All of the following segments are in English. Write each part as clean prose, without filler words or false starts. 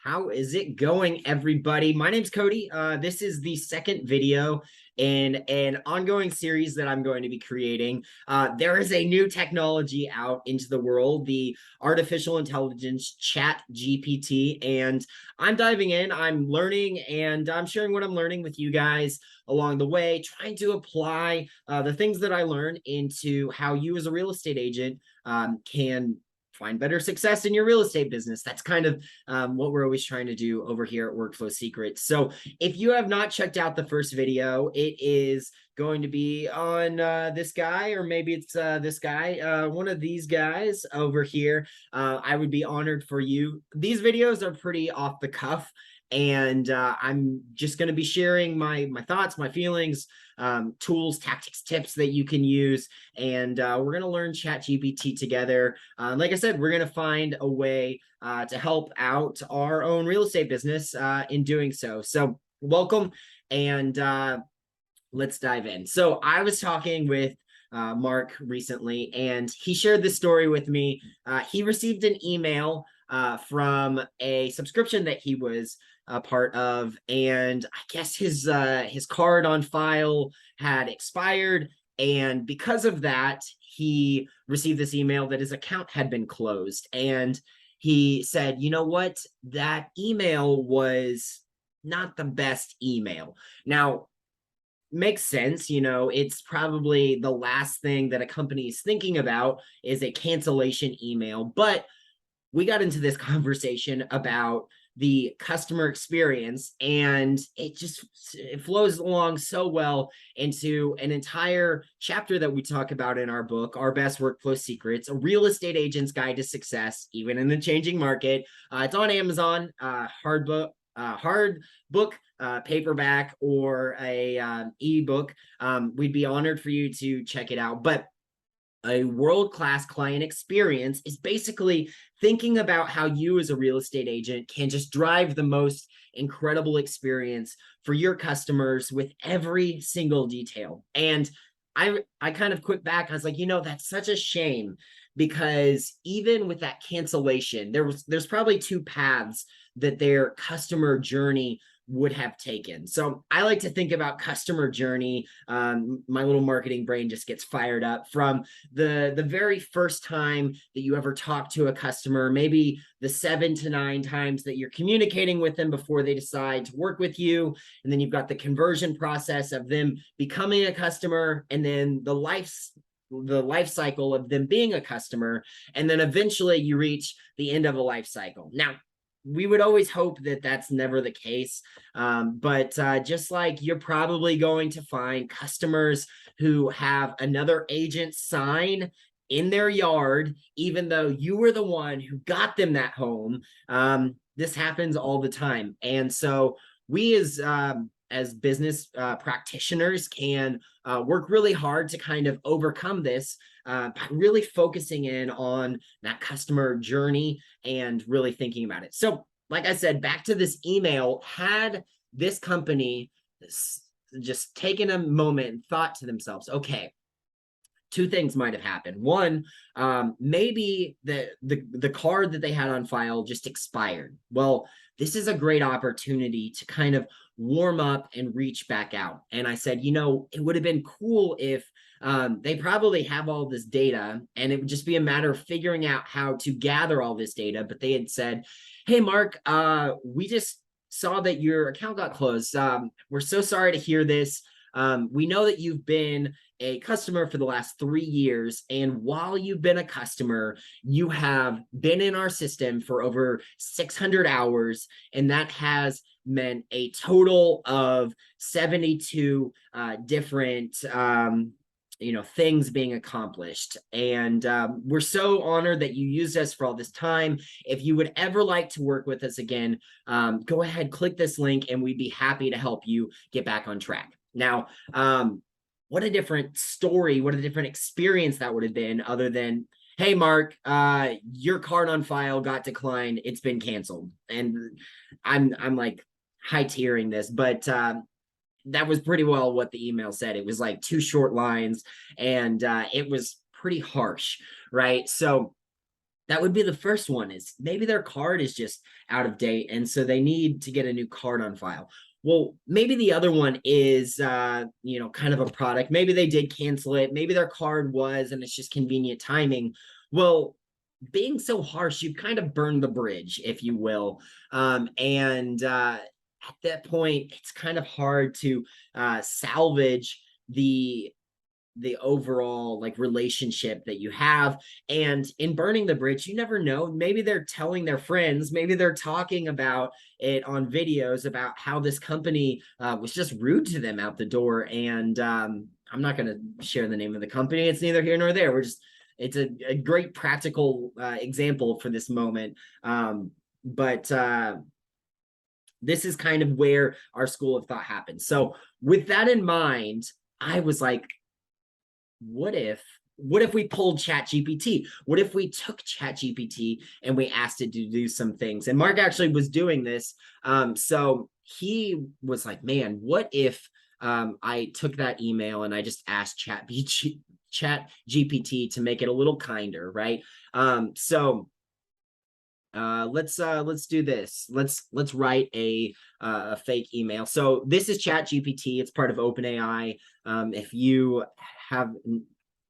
How is it going, everybody? My name's Cody. This is the second video in an ongoing series that I'm going to be creating. There is a new technology out into the world, the artificial intelligence ChatGPT, and I'm diving in, I'm learning, and I'm sharing what I'm learning with you guys along the way, trying to apply the things that I learn into how you as a real estate agent can find better success in your real estate business. That's kind of what we're always trying to do over here at Workflow Secrets. So if you have not checked out the first video, it is going to be on this guy, or maybe it's this guy, one of these guys over here. I would be honored for you. These videos are pretty off the cuff, and I'm just going to be sharing my thoughts, my feelings, tools, tactics, tips that you can use, and we're going to learn ChatGPT together. Like I said, we're going to find a way to help out our own real estate business in doing so. So welcome, and let's dive in. So I was talking with Mark recently, and he shared this story with me. He received an email from a subscription that he was a part of, and I guess his card on file had expired, and because of that, he received this email that his account had been closed. And he said, you know what, that email was not the best email. Now, makes sense. It's probably the last thing that a company is thinking about is a cancellation email. But we got into this conversation about the customer experience, and it flows along so well into an entire chapter that we talk about in our book, Our Best Workflow Secrets, a real estate agent's guide to success, even in the changing market. It's on Amazon, hard book, paperback, or a ebook. We'd be honored for you to check it out. But a world-class client experience is basically thinking about how you as a real estate agent can just drive the most incredible experience for your customers with every single detail. And I kind of quit back. I was like, that's such a shame, because even with that cancellation, there's probably two paths that their customer journey would have taken. So I like to think about customer journey. My little marketing brain just gets fired up from the very first time that you ever talk to a customer, maybe the 7 to 9 times that you're communicating with them before they decide to work with you. And then you've got the conversion process of them becoming a customer, and then the life cycle of them being a customer. And then eventually you reach the end of a life cycle. Now, we would always hope that that's never the case. But just like you're probably going to find customers who have another agent sign in their yard, even though you were the one who got them that home. This happens all the time. And so we as business practitioners can work really hard to kind of overcome this by really focusing in on that customer journey and really thinking about it. So, like I said, back to this email, had this company just taken a moment and thought to themselves, okay, two things might have happened. One, maybe the card that they had on file just expired. Well, this is a great opportunity to kind of warm up and reach back out. And I said, it would have been cool if they probably have all this data, and it would just be a matter of figuring out how to gather all this data. But they had said, hey, Mark, we just saw that your account got closed. We're so sorry to hear this. We know that you've been a customer for the last 3 years. And while you've been a customer, you have been in our system for over 600 hours. And that has meant a total of 72 different things being accomplished. And we're so honored that you used us for all this time. If you would ever like to work with us again, go ahead, click this link, and we'd be happy to help you get back on track. Now, what a different story, what a different experience that would have been, other than, hey, Mark, your card on file got declined. It's been canceled. And I'm like high-tiering this, but that was pretty well what the email said. It was like 2 short lines, and it was pretty harsh, right? So That would be the first one. Is maybe their card is just out of date, and so they need to get a new card on file. Well, maybe the other one is kind of a product. Maybe they did cancel it. Maybe their card was, and it's just convenient timing. Well, being so harsh, you've kind of burned the bridge, if you will. And at that point, it's kind of hard to salvage the overall like relationship that you have. And in burning the bridge, you never know, maybe they're telling their friends, maybe they're talking about it on videos about how this company was just rude to them out the door. And I'm not going to share the name of the company, it's neither here nor there. It's a great practical example for this moment. But this is kind of where our school of thought happens. So with that in mind, I was like, what if we pulled ChatGPT? What if we took ChatGPT and we asked it to do some things? And Mark actually was doing this. So he was like, man, what if I took that email and I just asked ChatGPT to make it a little kinder, right? Let's do this. Let's write a fake email. So this is ChatGPT. It's part of OpenAI. If you have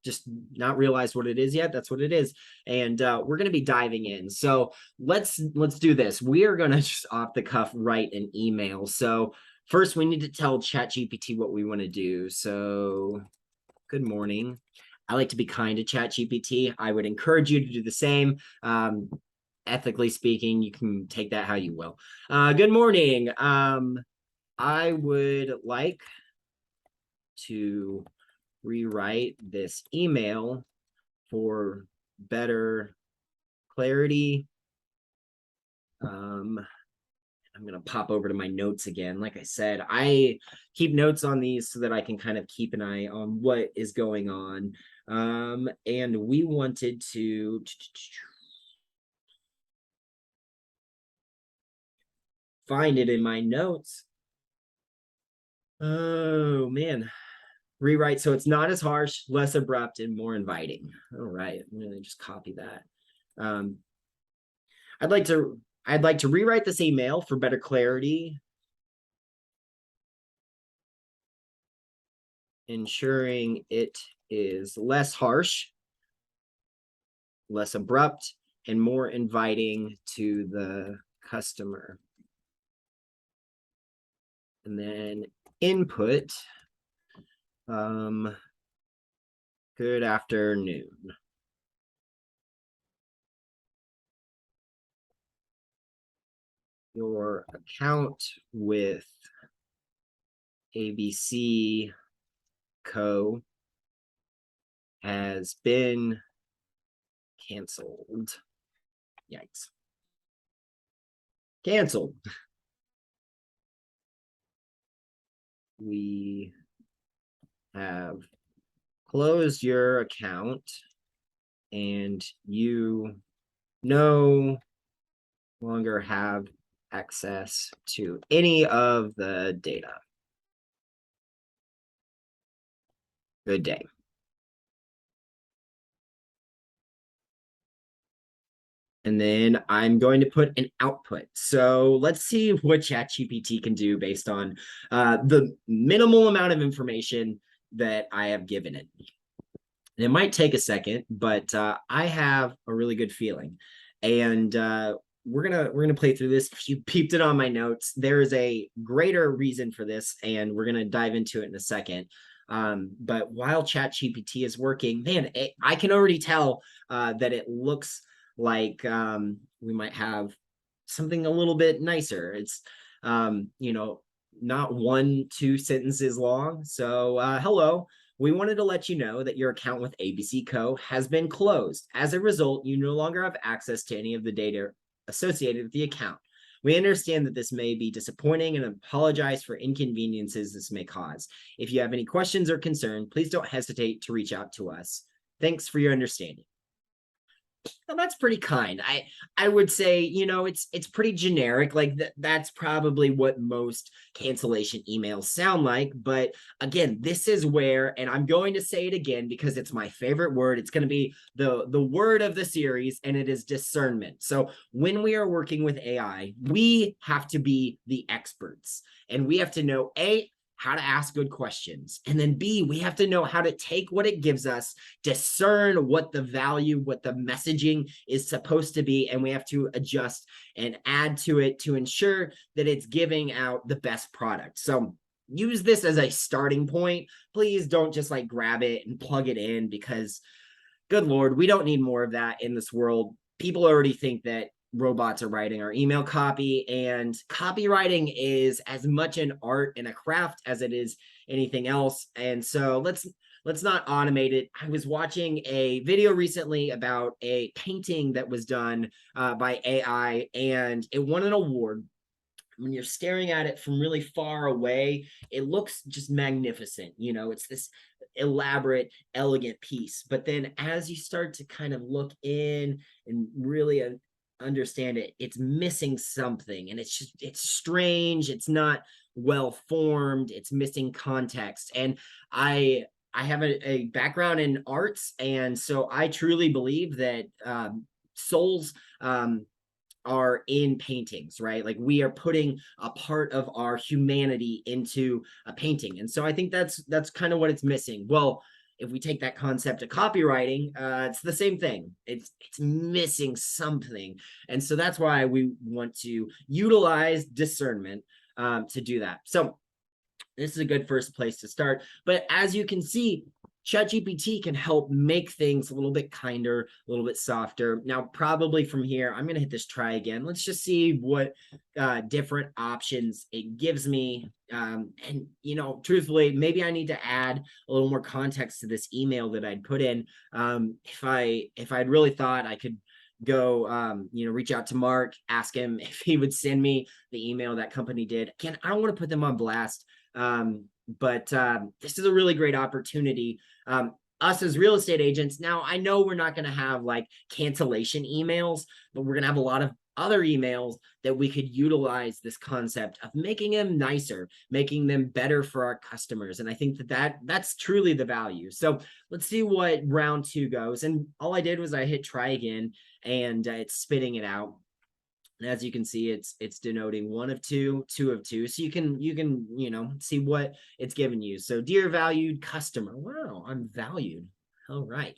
just not realized what it is yet, that's what it is. And we're going to be diving in. So let's do this. We are going to just off the cuff write an email. So first we need to tell ChatGPT what we want to do. So good morning. I like to be kind to ChatGPT. I would encourage you to do the same. Ethically speaking, you can take that how you will. Good morning. I would like to rewrite this email for better clarity. I'm going to pop over to my notes again. Like I said, I keep notes on these so that I can kind of keep an eye on what is going on. And we wanted to find it in my notes. Oh, man. Rewrite so it's not as harsh, less abrupt, and more inviting. All right, I'm going to just copy that. I'd like to rewrite this email for better clarity, ensuring it is less harsh, less abrupt, and more inviting to the customer. And then input, good afternoon. Your account with ABC Co. has been canceled. Yikes. Canceled. We have closed your account and you no longer have access to any of the data. Good day. And then I'm going to put an output. So let's see what ChatGPT can do based on the minimal amount of information that I have given it. And it might take a second, but I have a really good feeling. And we're gonna play through this. If you peeped it on my notes, there is a greater reason for this, and we're gonna dive into it in a second. But while ChatGPT is working, man, I can already tell that it looks like we might have something a little bit nicer. It's not 1-2 sentences long. So hello, we wanted to let you know that your account with ABC Co has been closed. As a result, you no longer have access to any of the data associated with the account. We understand that this may be disappointing and apologize for inconveniences this may cause. If you have any questions or concern, please don't hesitate to reach out to us. Thanks for your understanding. Well, that's pretty kind. I would say, it's pretty generic. Like that's probably what most cancellation emails sound like. But again, this is where, and I'm going to say it again because it's my favorite word. It's going to be the word of the series, and it is discernment. So when we are working with AI, we have to be the experts, and we have to know how to ask good questions. And then B, we have to know how to take what it gives us, discern what the value, what the messaging is supposed to be, and we have to adjust and add to it to ensure that it's giving out the best product. So use this as a starting point. Please don't just like grab it and plug it in, because good Lord, we don't need more of that in this world. People already think that robots are writing our email copy, and copywriting is as much an art and a craft as it is anything else. And so let's not automate it. I was watching a video recently about a painting that was done by AI, and it won an award. When you're staring at it from really far away, it looks just magnificent. It's this elaborate, elegant piece. But then as you start to kind of look in and really understand it, it's missing something. And it's strange. It's not well formed. It's missing context. And I have a background in arts. And so I truly believe that souls are in paintings, right? Like we are putting a part of our humanity into a painting. And so I think that's kind of what it's missing. Well, if we take that concept of copywriting, it's the same thing. It's missing something. And so that's why we want to utilize discernment to do that. So this is a good first place to start. But as you can see, ChatGPT can help make things a little bit kinder, a little bit softer. Now, probably from here, I'm going to hit this try again. Let's just see what different options it gives me. And, truthfully, maybe I need to add a little more context to this email that I'd put in. If I'd really thought I could go reach out to Mark, ask him if he would send me the email that company did. Again, I don't want to put them on blast. But this is a really great opportunity. Us as real estate agents, now I know we're not going to have like cancellation emails, but we're going to have a lot of other emails that we could utilize this concept of making them nicer, making them better for our customers. And I think that's truly the value. So let's see what round 2 goes. And all I did was I hit try again, and it's spitting it out. And as you can see, it's denoting 1 of 2, 2 of 2. So you can see what it's giving you. So dear valued customer, wow, I'm valued. All right.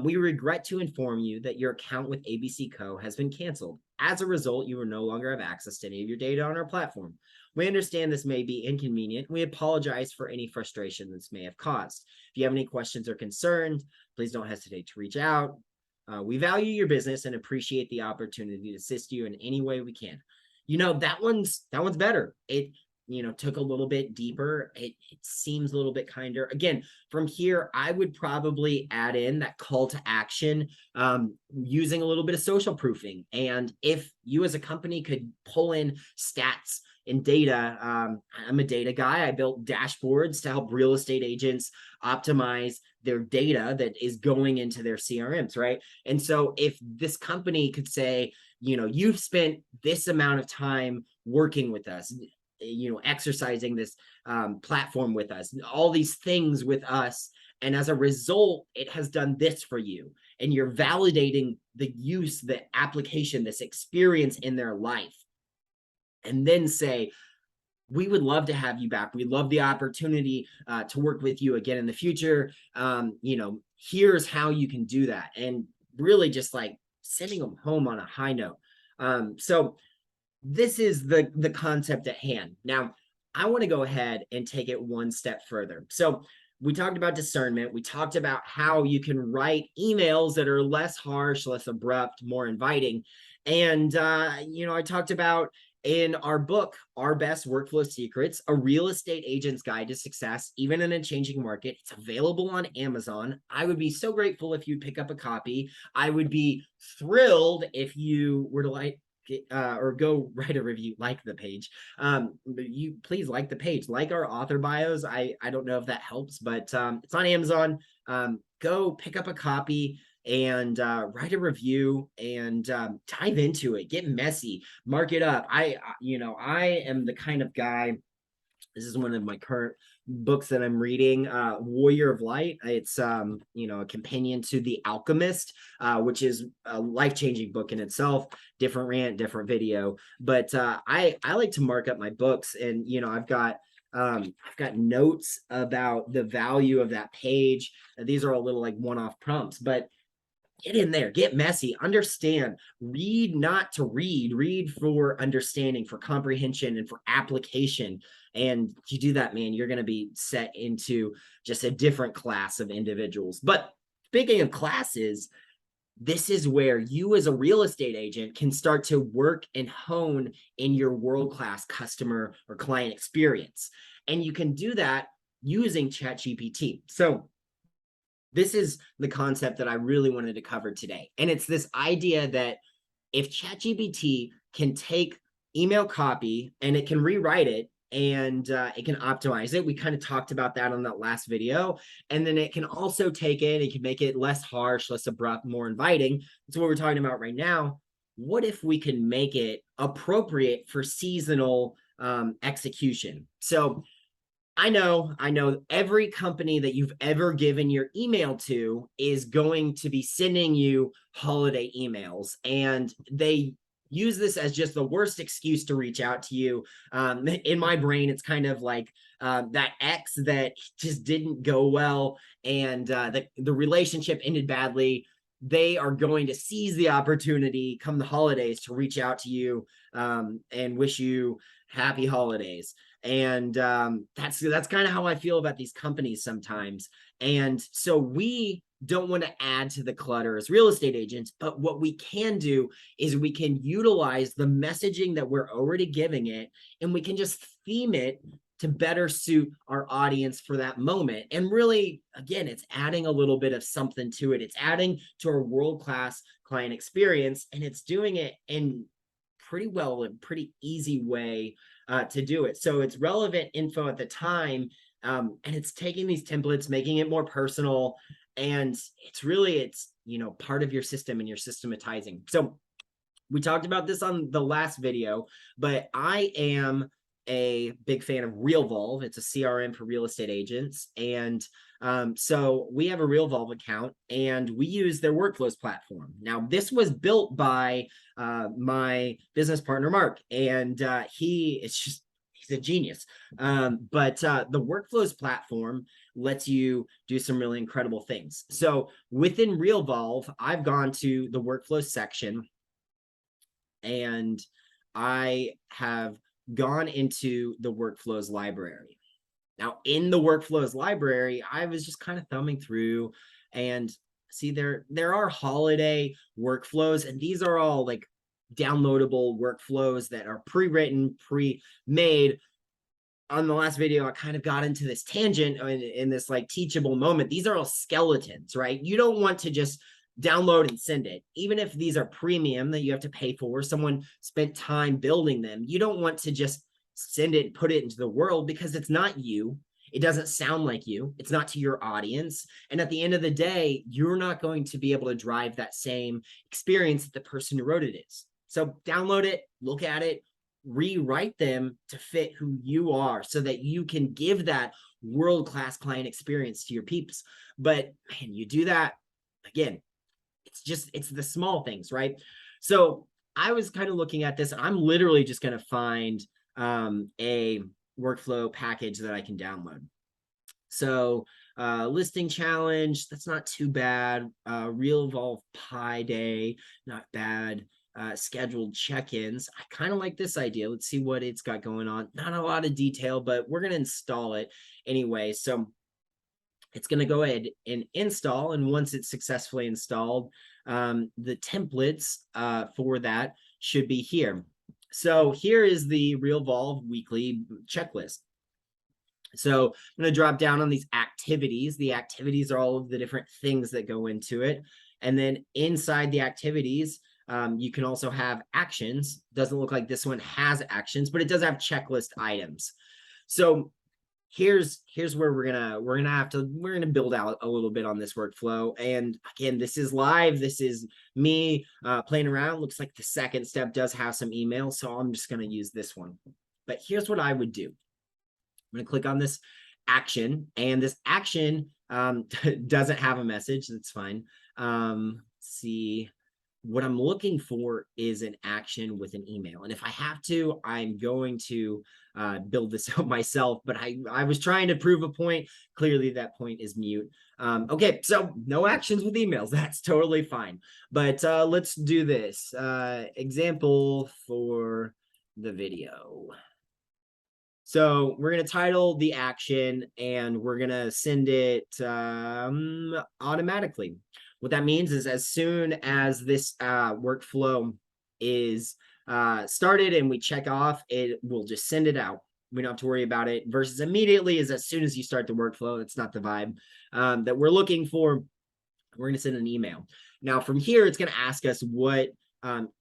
We regret to inform you that your account with ABC Co. has been canceled. As a result, you will no longer have access to any of your data on our platform. We understand this may be inconvenient. We apologize for any frustration this may have caused. If you have any questions or concerns, please don't hesitate to reach out. We value your business and appreciate the opportunity to assist you in any way we can. That one's better. It took a little bit deeper. It seems a little bit kinder. Again, from here, I would probably add in that call to action, using a little bit of social proofing. And if you as a company could pull in stats and data, I'm a data guy. I built dashboards to help real estate agents optimize their data that is going into their CRMs, right? And so if this company could say, you've spent this amount of time working with us, exercising this platform with us, all these things with us, and as a result, it has done this for you, and you're validating the use, the application, this experience in their life, and then say, we would love to have you back. We'd love the opportunity to work with you again in the future. Here's how you can do that. And really just like sending them home on a high note. So this is the concept at hand. Now, I want to go ahead and take it one step further. So we talked about discernment. We talked about how you can write emails that are less harsh, less abrupt, more inviting. And, I talked about in our book, Our Best Workflow Secrets, A Real Estate Agent's Guide to Success, Even in a Changing Market. It's available on Amazon. I would be so grateful if you pick up a copy. I would be thrilled if you were to or go write a review, like the page. You please like the page, like our author bios. I don't know if that helps, but it's on Amazon. Go pick up a copy. and write a review and dive into it, get messy, mark it up. I am the kind of guy, this is one of my current books that I'm reading, Warrior of Light. It's a companion to The Alchemist, which is a life-changing book in itself. Different rant, different video. But I like to mark up my books, and I've got notes about the value of that page. These are all little like one-off prompts, but get in there, get messy, understand, read not to read for understanding, for comprehension, and for application. And you do that, man, you're going to be set into just a different class of individuals. But speaking of classes, this is where you as a real estate agent can start to work and hone in your world-class customer or client experience. And you can do that using ChatGPT. So this is the concept that I really wanted to cover today. And it's this idea that if ChatGPT can take email copy and it can rewrite it, and it can optimize it. We kind of talked about that on that last video. And then it can also take it can make it less harsh, less abrupt, more inviting. That's what we're talking about right now. What if we can make it appropriate for seasonal execution? So I know every company that you've ever given your email to is going to be sending you holiday emails, and they use this as just the worst excuse to reach out to you. In my brain, it's kind of like that ex that just didn't go well, and the relationship ended badly. They are going to seize the opportunity come the holidays to reach out to you and wish you happy holidays. And that's kind of how I feel about these companies sometimes. And so we don't want to add to the clutter as real estate agents, but what we can do is we can utilize the messaging that we're already giving it, and we can just theme it to better suit our audience for that moment. And really, again, it's adding a little bit of something to it. It's adding to our world-class client experience, and it's doing it in pretty easy way to do it. So it's relevant info at the time, and it's taking these templates, making it more personal, and it's part of your system, and you're systematizing. So we talked about this on the last video, but I am a big fan of RealVolve. It's a CRM for real estate agents. And so we have a RealVolve account, and we use their workflows platform. Now, this was built by my business partner, Mark, and he's a genius. But the workflows platform lets you do some really incredible things. So within RealVolve, I've gone to the workflows section, and I have gone into the workflows library. Now, in the workflows library, I was just kind of thumbing through, and see there are holiday workflows, and these are all like downloadable workflows that are pre-written, pre-made. On the last video, I kind of got into this tangent in this like teachable moment. These are all skeletons, right? You don't want to just download and send it. Even if these are premium that you have to pay for, someone spent time building them, you don't want to just send it, put it into the world, because it's not you. It doesn't sound like you. It's not to your audience. And at the end of the day, you're not going to be able to drive that same experience that the person who wrote it is. So download it, look at it, rewrite them to fit who you are, so that you can give that world-class client experience to your peeps. But man, you do that, again, it's the small things, right? So I was kind of looking at this. I'm literally just going to find a workflow package that I can download. So listing challenge, that's not too bad. RealVolve Pi Day, not bad. Scheduled check-ins, I kind of like this idea. Let's see what it's got going on. Not a lot of detail, but we're going to install it anyway. So it's going to go ahead and install, and once it's successfully installed, the templates for that should be here. So here is the RealVolve weekly checklist. So I'm going to drop down on these activities. The activities are all of the different things that go into it. And then inside the activities, you can also have actions. Doesn't look like this one has actions, but it does have checklist items. So here's where we're gonna build out a little bit on this workflow. And again, this is live. This is me playing around. Looks like the second step does have some email, so I'm just gonna use this one. But here's what I would do. I'm gonna click on this action, and this action doesn't have a message. That's fine. See, what I'm looking for is an action with an email. And if I have to, I'm going to build this out myself, but I was trying to prove a point. Clearly that point is mute. Okay, so no actions with emails. That's totally fine. But let's do this. Example for the video. So we're going to title the action and we're going to send it automatically. What that means is as soon as this workflow is started and we check off, it will just send it out. We don't have to worry about it. Versus immediately is as soon as you start the workflow. It's not the vibe that we're looking for. We're going to send an email. Now from here, it's going to ask us what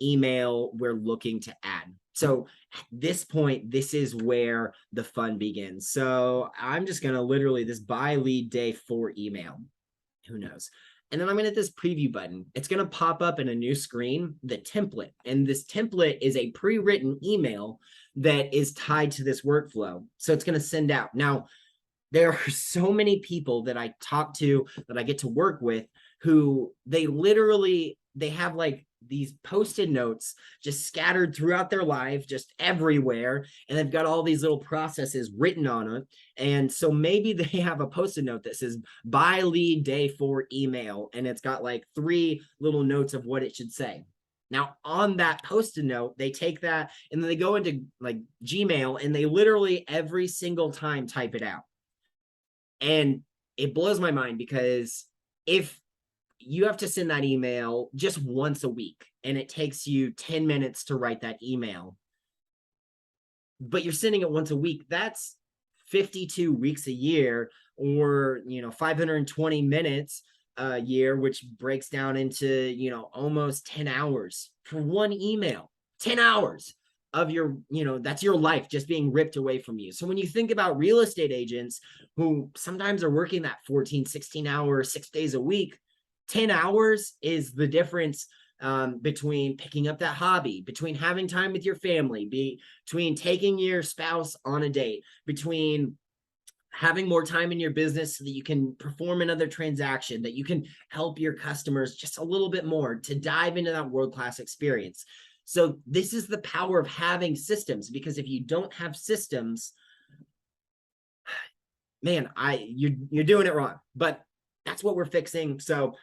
email we're looking to add. So at this point, this is where the fun begins. So I'm just going to literally this buy lead day 4 email. Who knows? And then I'm going to hit this preview button. It's going to pop up in a new screen, the template. And this template is a pre-written email that is tied to this workflow. So it's going to send out. Now, there are so many people that I talk to, that I get to work with, who they have like these post-it notes just scattered throughout their life, just everywhere. And they've got all these little processes written on it. And so maybe they have a post-it note that says buy lead day 4 email. And it's got like 3 little notes of what it should say. Now on that post-it note, they take that and then they go into like Gmail and they literally every single time type it out. And it blows my mind because if you have to send that email just once a week and it takes you 10 minutes to write that email, but you're sending it once a week, that's 52 weeks a year, or 520 minutes a year, which breaks down into almost 10 hours for one email. 10 hours of your that's your life just being ripped away from you. So when you think about real estate agents who sometimes are working that 14 16 hours 6 days a week, 10 hours is the difference between picking up that hobby, between having time with your family, between taking your spouse on a date, between having more time in your business so that you can perform another transaction, that you can help your customers just a little bit more, to dive into that world-class experience. So this is the power of having systems, because if you don't have systems, man, you're doing it wrong. But that's what we're fixing. So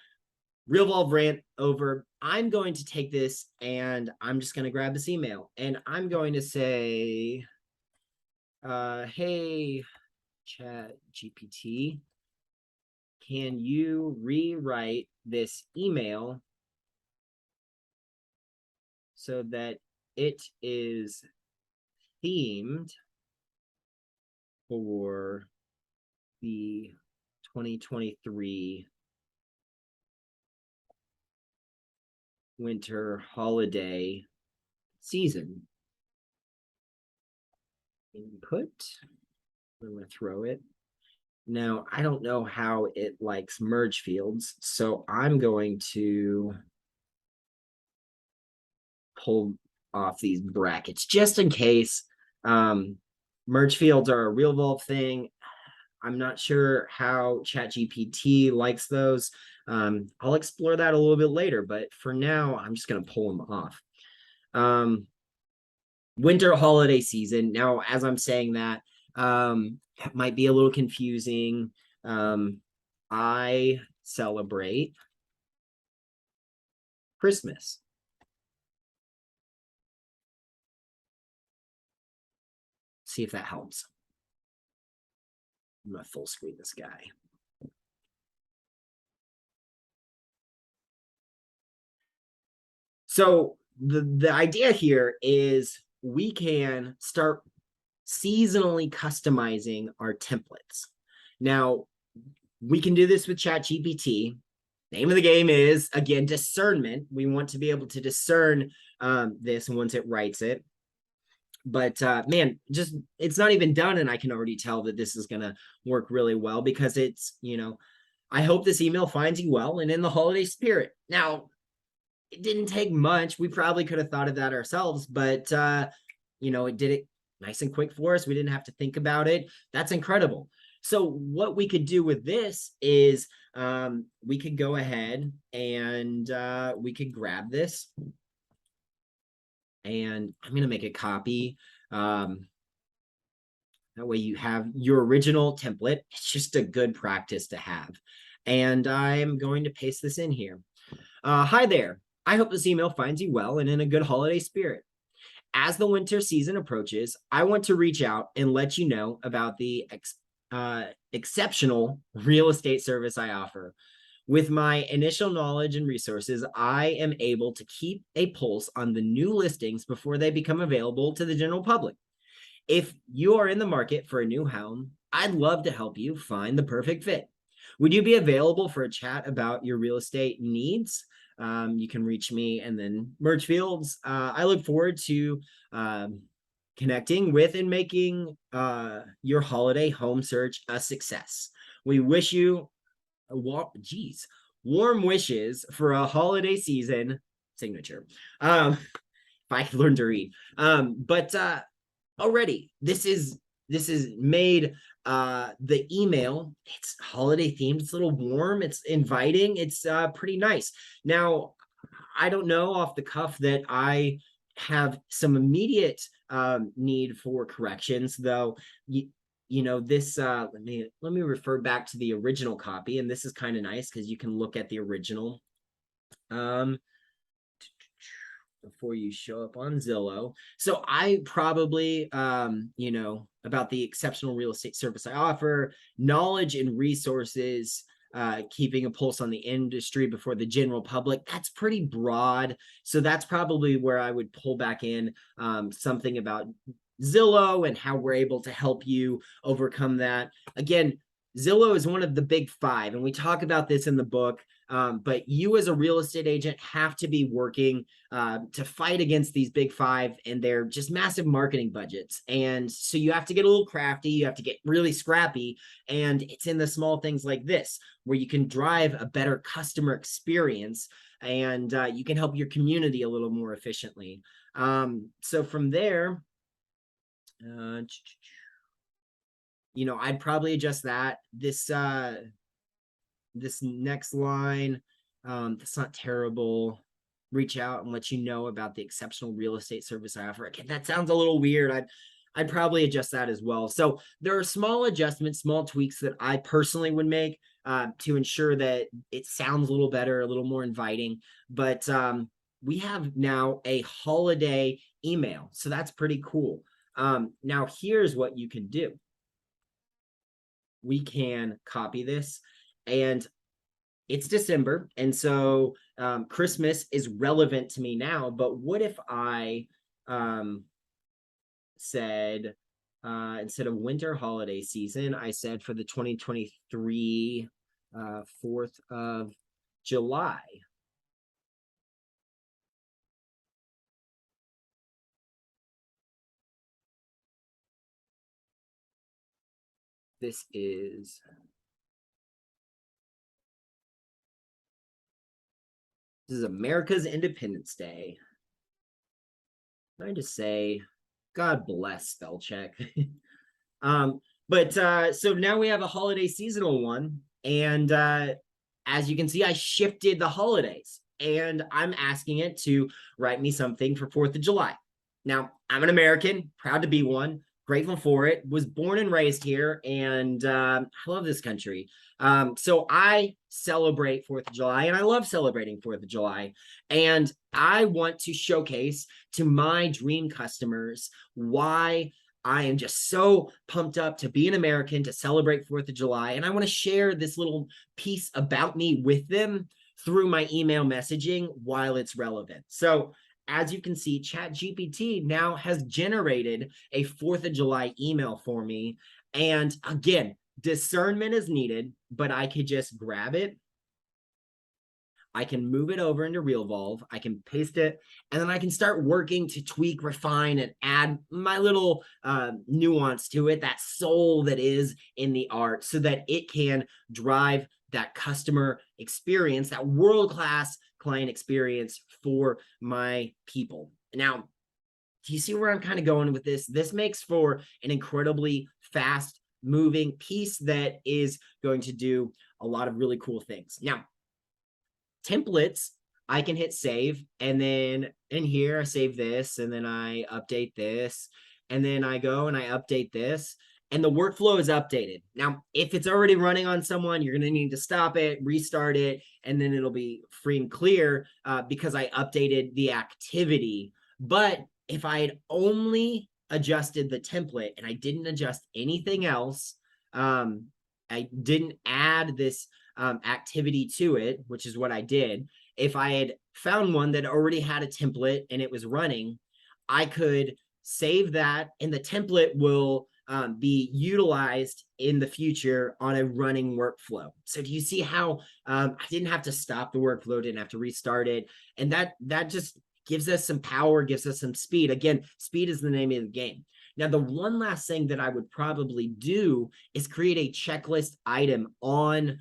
RealVolve rant over. I'm going to take this and I'm just going to grab this email and I'm going to say, hey, ChatGPT, can you rewrite this email so that it is themed for the 2023 winter holiday season? Input. I'm going to throw it. Now, I don't know how it likes merge fields, so I'm going to pull off these brackets just in case. Merge fields are a RealVolve thing. I'm not sure how ChatGPT likes those. I'll explore that a little bit later, but for now, I'm just going to pull them off. Winter holiday season. Now, as I'm saying that, that might be a little confusing. I celebrate Christmas. See if that helps. I'm going to full screen this guy. So the idea here is we can start seasonally customizing our templates. Now, we can do this with ChatGPT. Name of the game is, again, discernment. We want to be able to discern this once it writes it. But man, just it's not even done, and I can already tell that this is gonna work really well because it's, I hope this email finds you well and in the holiday spirit. Now, it didn't take much. We probably could have thought of that ourselves, but it did it nice and quick for us. We didn't have to think about it. That's incredible. So what we could do with this is we could go ahead and we could grab this, and I'm going to make a copy. That way you have your original template. It's just a good practice to have. And I'm going to paste this in here. Hi there. I hope this email finds you well and in a good holiday spirit. As the winter season approaches, I want to reach out and let you know about the exceptional real estate service I offer. With my initial knowledge and resources, I am able to keep a pulse on the new listings before they become available to the general public. If you are in the market for a new home, I'd love to help you find the perfect fit. Would you be available for a chat about your real estate needs? You can reach me and then merge fields. I look forward to connecting with and making your holiday home search a success. We wish you warm wishes for a holiday season signature. If I could learn to read. But already this is made the email, it's holiday themed, it's a little warm, it's inviting, it's pretty nice. Now, I don't know off the cuff that I have some immediate need for corrections, though. This let me refer back to the original copy, and this is kind of nice because you can look at the original before you show up on Zillow. So I probably, about the exceptional real estate service I offer, knowledge and resources, keeping a pulse on the industry before the general public. That's pretty broad. So that's probably where I would pull back in something about Zillow and how we're able to help you overcome that. Again, Zillow is one of the big five, and we talk about this in the book. But you as a real estate agent have to be working to fight against these big five and their just massive marketing budgets. And so you have to get a little crafty, you have to get really scrappy. And it's in the small things like this where you can drive a better customer experience, and you can help your community a little more efficiently. So from there, I'd probably adjust that. This next line, that's not terrible. Reach out and let you know about the exceptional real estate service I offer. Again, that sounds a little weird. I'd probably adjust that as well. So there are small adjustments, small tweaks that I personally would make to ensure that it sounds a little better, a little more inviting. But we have now a holiday email, so that's pretty cool. Now here's what you can do. We can copy this, and it's December, and so Christmas is relevant to me now. But what if I said, instead of winter holiday season, I said for the 2023 4th of July. This is America's Independence Day. I just say, God bless spell check. But so now we have a holiday seasonal one, and as you can see, I shifted the holidays, and I'm asking it to write me something for 4th of July. Now, I'm an American, proud to be one, grateful for it, was born and raised here, and I love this country. So I celebrate 4th of July, and I love celebrating 4th of July. And I want to showcase to my dream customers why I am just so pumped up to be an American, to celebrate 4th of July. And I want to share this little piece about me with them through my email messaging while it's relevant. So as you can see, ChatGPT now has generated a 4th of July email for me. And again, discernment is needed, but I could just grab it. I can move it over into RealVolve, I can paste it, and then I can start working to tweak, refine, and add my little nuance to it, that soul that is in the art, so that it can drive that customer experience, that world-class client experience for my people. Now, do you see where I'm kind of going with this? This makes for an incredibly fast moving piece that is going to do a lot of really cool things. Now, templates, I can hit save, and then in here I save this, and then I update this, and then I go and I update this, and the workflow is updated. Now, if it's already running on someone, you're going to need to stop it, restart it, and then it'll be free and clear because I updated the activity. But if I had only adjusted the template and I didn't adjust anything else, I didn't add this activity to it, which is what I did. If I had found one that already had a template and it was running, I could save that, and the template will be utilized in the future on a running workflow. So do you see how I didn't have to stop the workflow, didn't have to restart it, and that just gives us some power, gives us some speed. Again, speed is the name of the game. Now, the one last thing that I would probably do is create a checklist item on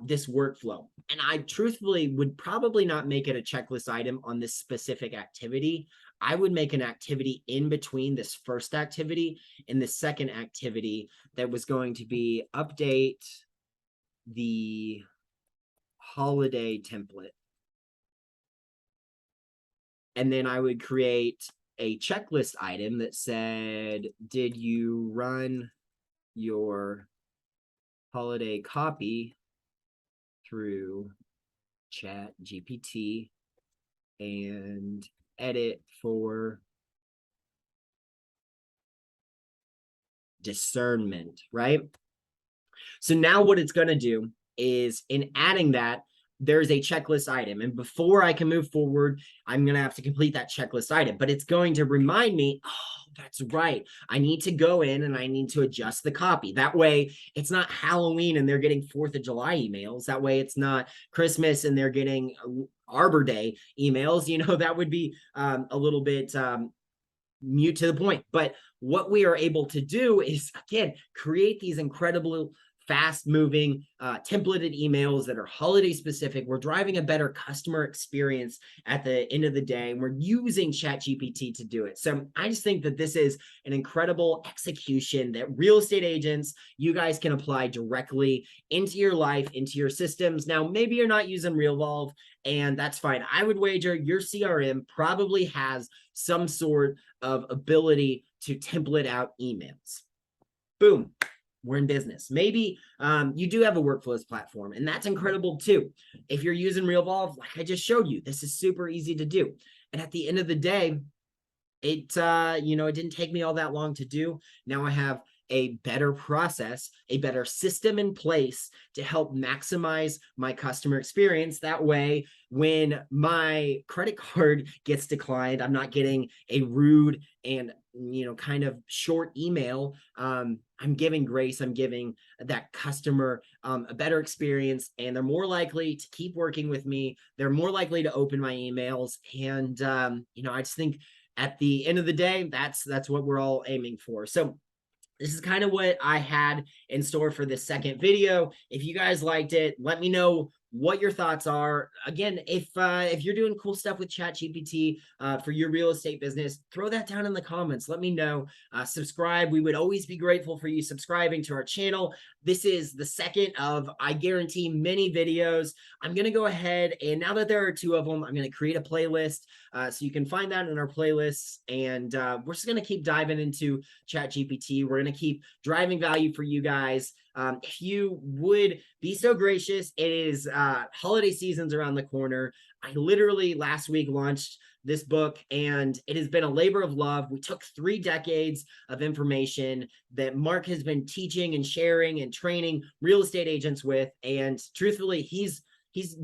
this workflow. And I truthfully would probably not make it a checklist item on this specific activity. I would make an activity in between this first activity and the second activity that was going to be update the holiday template. And then I would create a checklist item that said, did you run your holiday copy through ChatGPT and edit for discernment, right? So now what it's going to do is, in adding that, there's a checklist item. And before I can move forward, I'm going to have to complete that checklist item. But it's going to remind me, oh, that's right, I need to go in and I need to adjust the copy. That way, it's not Halloween and they're getting 4th of July emails. That way, it's not Christmas and they're getting Arbor Day emails. You know, that would be a little bit mute to the point. But what we are able to do is, again, create these incredible fast moving templated emails that are holiday specific. We're driving a better customer experience at the end of the day, and we're using ChatGPT to do it. So I just think that this is an incredible execution that real estate agents, you guys can apply directly into your life, into your systems. Now, maybe you're not using RealVolve, and that's fine. I would wager your CRM probably has some sort of ability to template out emails. Boom, we're in business. Maybe you do have a workflows platform, and that's incredible too. If you're using RealVolve, like I just showed you, this is super easy to do. And at the end of the day, it it didn't take me all that long to do. Now I have a better process, a better system in place to help maximize my customer experience. That way, when my credit card gets declined, I'm not getting a rude and kind of short email. I'm giving grace, I'm giving that customer a better experience, and they're more likely to keep working with me. They're more likely to open my emails. And I just think at the end of the day, that's what we're all aiming for. So this is kind of what I had in store for this second video. If you guys liked it, let me know what your thoughts are. Again, if you're doing cool stuff with ChatGPT for your real estate business, throw that down in the comments. Let me know. Subscribe. We would always be grateful for you subscribing to our channel. This is the second of, I guarantee, many videos. I'm going to go ahead, and now that there are 2 of them, I'm going to create a playlist so you can find that in our playlists. And we're just going to keep diving into ChatGPT. We're going to keep driving value for you guys. If you would be so gracious, it is holiday season's around the corner. I literally last week launched this book, and it has been a labor of love. We took 3 decades of information that Mark has been teaching and sharing and training real estate agents with, and truthfully, he's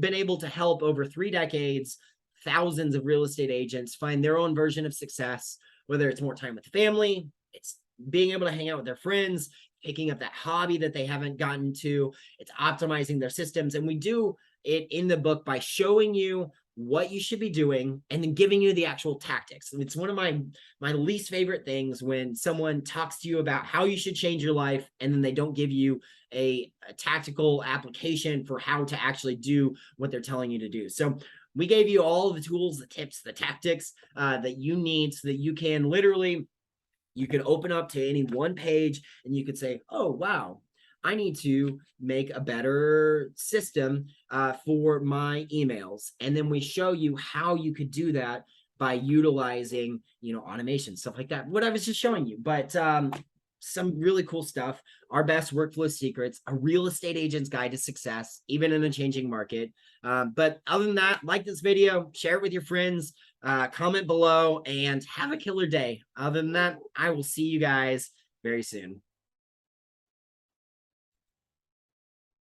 been able to help over 3 decades thousands of real estate agents find their own version of success, whether it's more time with the family, it's being able to hang out with their friends, picking up that hobby that they haven't gotten to, it's optimizing their systems. And we do it in the book by showing you what you should be doing and then giving you the actual tactics. And it's one of my least favorite things when someone talks to you about how you should change your life and then they don't give you a tactical application for how to actually do what they're telling you to do. So we gave you all the tools, the tips, the tactics that you need so that you can literally, you can open up to any one page and you could say, oh, wow, I need to make a better system for my emails. And then we show you how you could do that by utilizing, automation, stuff like that. What I was just showing you, but some really cool stuff. Our best workflow secrets, a real estate agent's guide to success, even in a changing market. But other than that, like this video, share it with your friends, comment below, and have a killer day. Other than that, I will see you guys very soon.